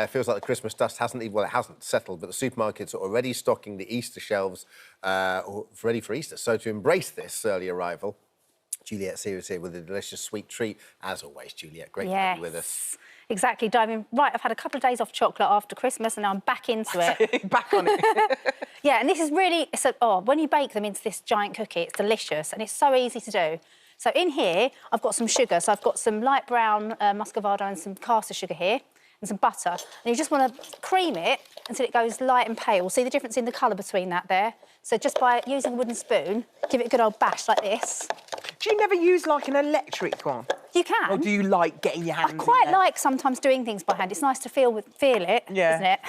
Feels like the Christmas dust hasn't even... Well, it hasn't settled, but the supermarkets are already stocking the Easter shelves ready for Easter. So to embrace this early arrival, Juliet Sear is here with a delicious sweet treat. As always, Juliet, great to have you with us. Exactly, diving right. I've had a couple of days off chocolate after Christmas, and now I'm back into it. Back on it. Yeah, and this is really... when you bake them into this giant cookie, it's delicious, and it's so easy to do. So in here, I've got some sugar. So I've got some light brown muscovado and some caster sugar here, and some butter. And you just want to cream it until it goes light and pale. See the difference in the colour between that there? So just by using a wooden spoon, give it a good old bash like this. Do you never use, like, an electric one? You can. Or do you like getting your hands I quite in there? like sometimes doing things by hand. It's nice to feel it, yeah. isn't it?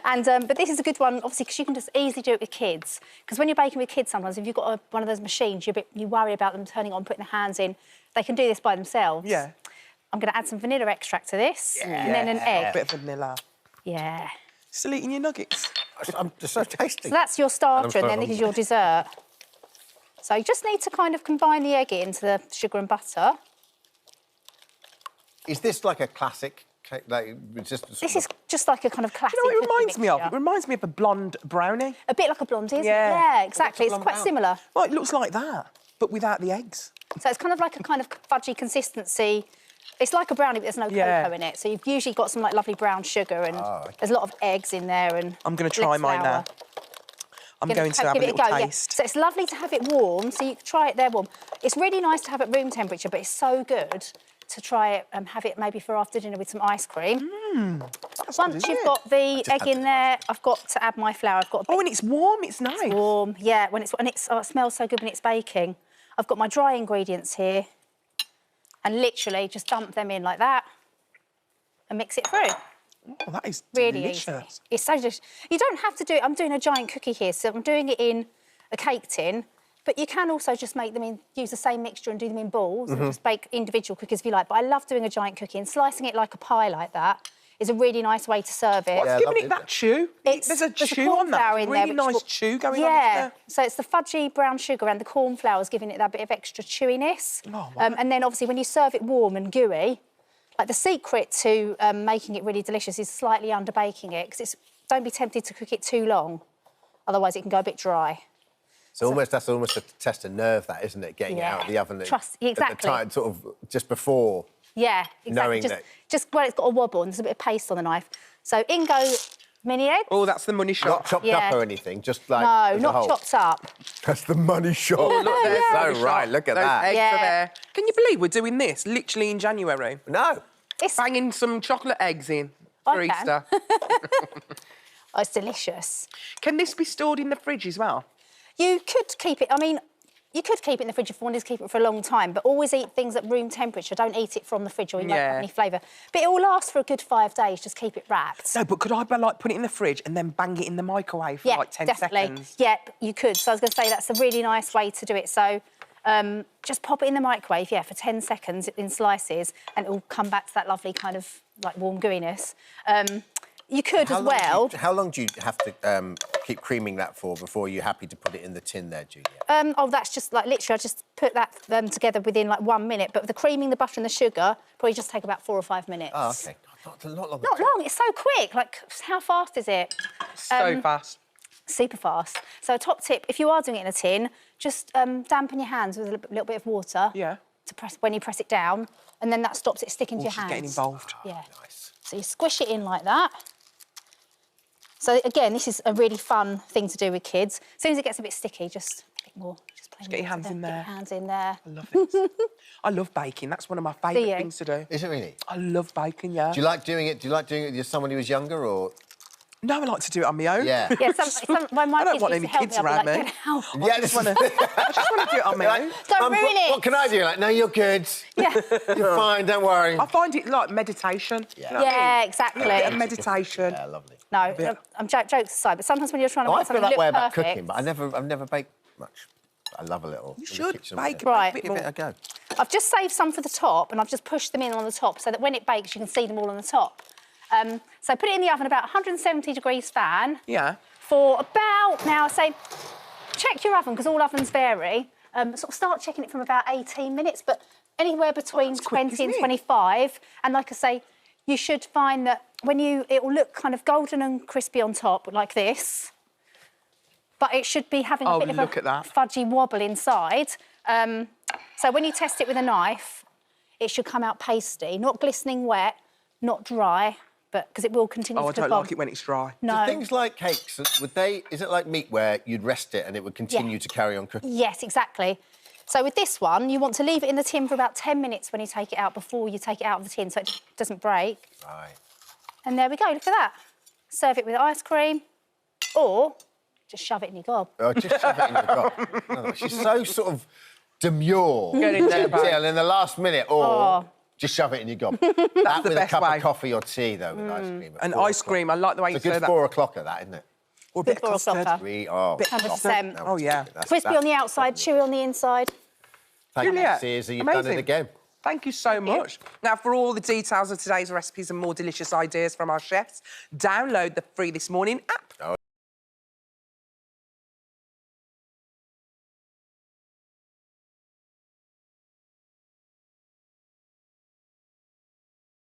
And but this is a good one, obviously, because you can just easily do it with kids. Because when you're baking with kids, sometimes if you've got one of those machines, you worry about them turning on, putting their hands in. They can do this by themselves. Yeah. I'm going to add some vanilla extract to this, and then an egg. A bit of vanilla. Yeah. Still eating your nuggets. I'm just so tasty. So that's your starter, and then this is your dessert. So you just need to kind of combine the egg into the sugar and butter. Is this like a classic cake? Like, This is just like a kind of classic. You know what it reminds me of? mixture. It reminds me of a blonde brownie. A bit like a blondie, isn't Yeah. it? Yeah, exactly. It's quite similar. Well, it looks like that, but without the eggs. So it's kind of like a kind of fudgy consistency. It's like a brownie, but there's no cocoa in it. So you've usually got some like lovely brown sugar, and there's a lot of eggs in there. And I'm going to try mine now. I'm going to have a little taste. Yeah. So it's lovely to have it warm, so you can try it there warm. It's really nice to have it room temperature, but it's so good to try it and have it maybe for after dinner with some ice cream. Once you've got the egg in there, I've got to add my flour. I've got Oh, and it's warm, it's nice. It's warm, yeah. It smells so good when it's baking. I've got my dry ingredients here, and literally just dump them in like that and mix it through. Oh, that is really delicious. Easy. It's so delicious. You don't have to do it. I'm doing a giant cookie here, so I'm doing it in a cake tin, but you can also just make them in, use the same mixture and do them in balls and just bake individual cookies if you like. But I love doing a giant cookie, and slicing it like a pie like that is a really nice way to serve it. What's giving it that chew? There's a chew on that. Really nice chew going on. Yeah, so it's the fudgy brown sugar and the corn flour is giving it that bit of extra chewiness. Oh, wow. And then obviously when you serve it warm and gooey, like the secret to making it really delicious is slightly underbaking it, because don't be tempted to cook it too long, otherwise it can go a bit dry. So that's almost a test of nerve, that, isn't it? Getting it out of the oven exactly. at the time, sort of just before. Yeah, exactly. Knowing just where it's got a wobble and there's a bit of paste on the knife. So in go mini eggs. Oh, that's the money shot. Not chopped up or anything, just like no, not chopped up. That's the money shot. Oh, look, there's so right, look at that. Those eggs are there. Can you believe we're doing this literally in January? No. It's banging some chocolate eggs in for Easter. Oh, it's delicious. Can this be stored in the fridge as well? You could keep it, I mean, you could keep it in the fridge if you wanted to keep it for a long time, but always eat things at room temperature. Don't eat it from the fridge or you won't have any flavour. But it will last for a good 5 days, just keep it wrapped. No, but could I, like, put it in the fridge and then bang it in the microwave for, like, 10 seconds? Yeah, you could. So I was going to say that's a really nice way to do it. So just pop it in the microwave, for 10 seconds in slices, and it will come back to that lovely kind of, like, warm gooiness. You could as well. How long do you have to keep creaming that for before you're happy to put it in the tin there, Juliet? That's just, like, literally, I just put that together within, like, 1 minute. But the creaming, the butter and the sugar probably just take about 4 or 5 minutes. Oh, OK. Not long. Not long. It's so quick. Like, how fast is it? So fast. Super fast. So a top tip, if you are doing it in a tin, just dampen your hands with a little bit of water. Yeah. To press when you press it down, and then that stops it sticking to your hands. Getting involved. Yeah. Nice. So you squish it in like that. So again, this is a really fun thing to do with kids. As soon as it gets a bit sticky, just a bit more. Just get your hands in there. Get your hands in there. I love it. I love baking. That's one of my favourite things to do. Is it really? I love baking, yeah. Do you like doing it? Do you like doing it with someone who was younger, or? No, I like to do it on my own. Yeah. Yeah. When my I don't kids want used any to help kids me, around I'd be me. like, help. I just want to do it on my own. Don't ruin it. What can I do? Like, no, you're good. Yeah. You're fine. Don't worry. I find it like meditation. Yeah. You know what I mean? Exactly. A bit of meditation. Yeah, lovely. No, I'm jokes aside, but sometimes when you're trying to make I feel something that look way about perfect... cooking, but I've never baked much. I love a little. You should bake Right. a bit Give more. it a go. I've just saved some for the top, and I've just pushed them in on the top so that when it bakes, you can see them all on the top. So put it in the oven about 170 degrees fan. Yeah. For about, now I say, check your oven, because all ovens vary. Sort of start checking it from about 18 minutes, but anywhere between 20 and 25. And like I say, you should find that it will look kind of golden and crispy on top, like this. But it should be having a bit of a fudgy wobble inside. So when you test it with a knife, it should come out pasty, not glistening wet, not dry, but because it will continue to cook on. I don't like it when it's dry. No. Do things like cakes, is it like meat where you'd rest it and it would continue to carry on cooking? Yes, exactly. So with this one, you want to leave it in the tin for about 10 minutes when you take it out, before you take it out of the tin, so it doesn't break. Right. And there we go, look at that. Serve it with ice cream, or just shove it in your gob. Oh, just shove it in your gob. Oh, she's so sort of demure. Get in there, babe. And in the last minute, just shove it in your gob. That's that the with best a cup way. of coffee or tea, though, with ice cream. And ice cream, I like the way you say that. It's a good 4 o'clocker, that, isn't it? Or a bit of Good 4 custard. o'clocker. 100%. Oh, yeah. Crispy on the outside, chewy on the inside. Thank Juliet, you, Sears. You've amazing. done it again. Thank you so much. Now, for all the details of today's recipes and more delicious ideas from our chefs, download the Free This Morning app.